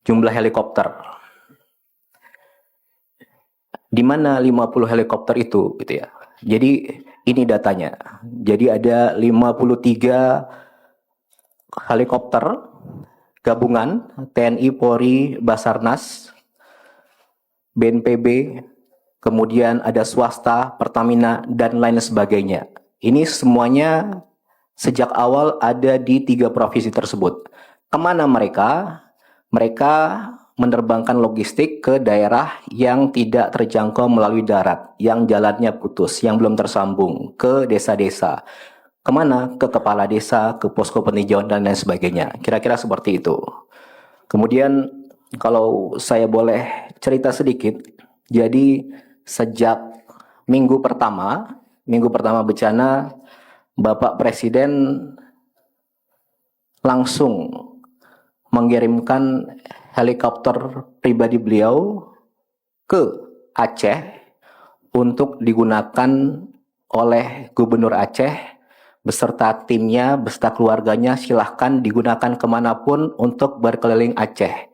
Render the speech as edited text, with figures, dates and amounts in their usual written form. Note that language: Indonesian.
jumlah helikopter. Di mana 50 helikopter itu gitu ya. Jadi ini datanya. Jadi ada 53 helikopter gabungan TNI, Polri, Basarnas, BNPB, kemudian ada swasta, Pertamina, dan lain sebagainya. Ini semuanya sejak awal ada di 3 provinsi tersebut. Kemana mereka? Mereka menerbangkan logistik ke daerah yang tidak terjangkau melalui darat, yang jalannya putus, yang belum tersambung, ke desa-desa. Kemana? Ke kepala desa, ke posko peninjauan, dan lain sebagainya. Kira-kira seperti itu. Kemudian kalau saya boleh cerita sedikit, jadi sejak minggu pertama bencana, Bapak Presiden langsung mengirimkan helikopter pribadi beliau ke Aceh untuk digunakan oleh Gubernur Aceh beserta timnya, beserta keluarganya. Silahkan digunakan kemanapun untuk berkeliling Aceh.